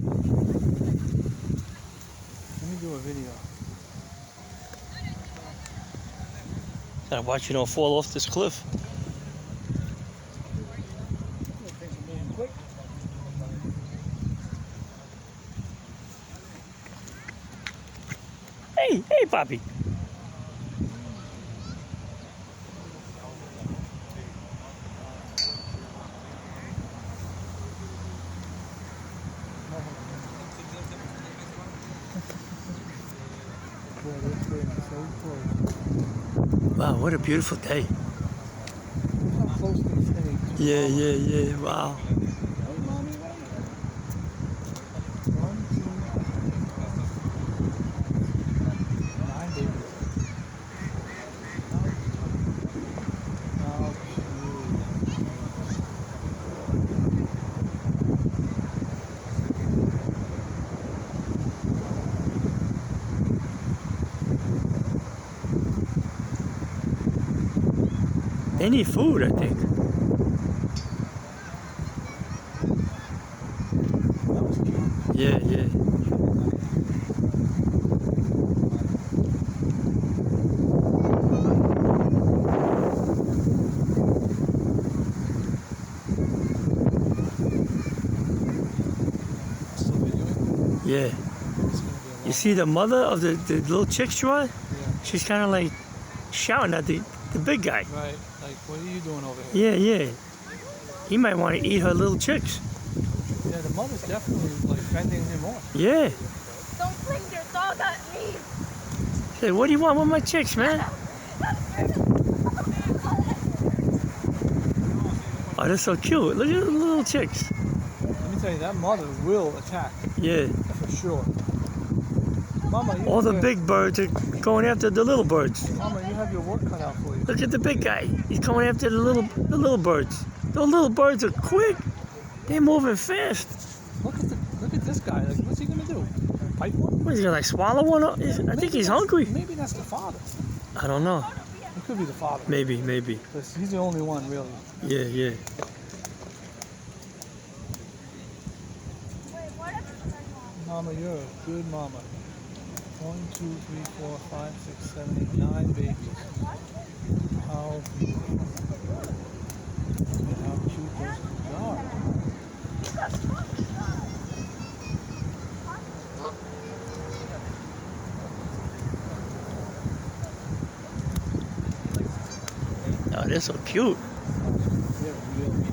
Let me do a video. Gotta watch you don't fall off this cliff. Things are moving quick. Hey, Poppy. Wow, what a beautiful day. Look how close they stay. Yeah. Wow. Hey, mommy, wait. 1, 2, 9 babies. How They need food, I think. that was cute. Yeah. Still videoing? Yeah. It's gonna be a long You see the mother of the little chicks, Troy? Yeah. She's kind of like shouting at the big guy. Right. Like, what are you doing over here? Yeah. He might want to eat her little chicks. Yeah, the mother's definitely like fending him off. Yeah. Don't fling your dog at me! Say, what do you want with my chicks, man? Oh, they're so cute. Look at the little chicks. Let me tell you, that mother will attack Yeah. for sure. Mama, you All the have big birds are going after the little birds. Mama, you have your work cut out for you. Look at the big guy. He's going after the little birds. The little birds are quick. They're moving fast. Look at this guy. Like, what's he gonna do? Pipe one? What is he gonna like swallow one? I think he's hungry. Maybe that's the father. I don't know. It could be the father. Maybe. Because he's the only one, really. Yeah. Mama, you're a good mama. 1, 2, 3, 4, 5, 6, 7, 8, 9 babies. How beautiful. And how cute those are. Oh, they're so cute. They're really.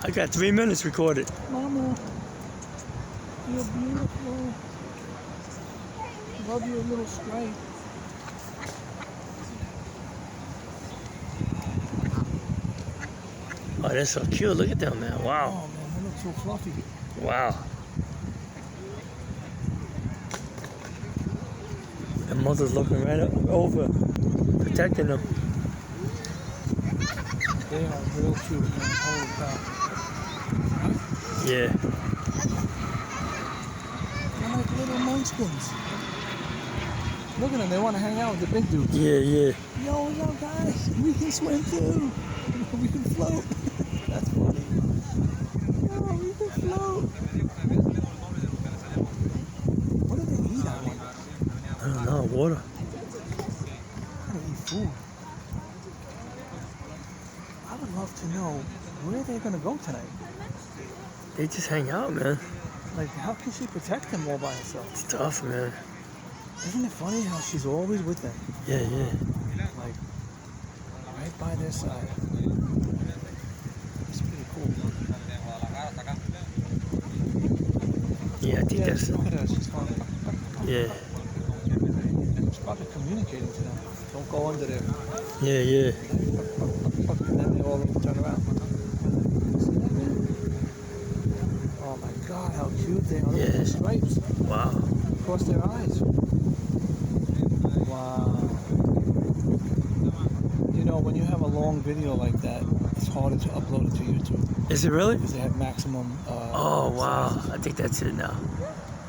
I got 3 minutes recorded. Mama, you're beautiful. Love your little stripe. Oh, they're so cute. Look at them, man. Wow. Oh man, they look so fluffy. Wow. The mother's looking right over, protecting them. They are real cute, man. Holy cow. Yeah. They're like little munchkins. Look at them, they want to hang out with the big dudes. Yeah. Yo, guys, we can swim too. We can float. That's funny. Yo, we can float. What do they eat, I wonder? I don't know, water. How do they eat food? I would love to know where they're going to go tonight. They just hang out, man. Like, how can she protect them all by herself? It's tough, man. Isn't it funny how she's always with them? Yeah. Like, right by their side. It's pretty cool. Yeah, I think that's. Look at her, she's fine. Yeah. She's probably communicating to them. Don't go under there. Yeah. And then they all turn around. Oh my God, how cute they are. Look at Yeah. the stripes Wow. across their eyes. Wow. You know, when you have a long video like that, it's harder to upload it to YouTube Is it really? because they have maximum. Oh, wow. I think that's it now.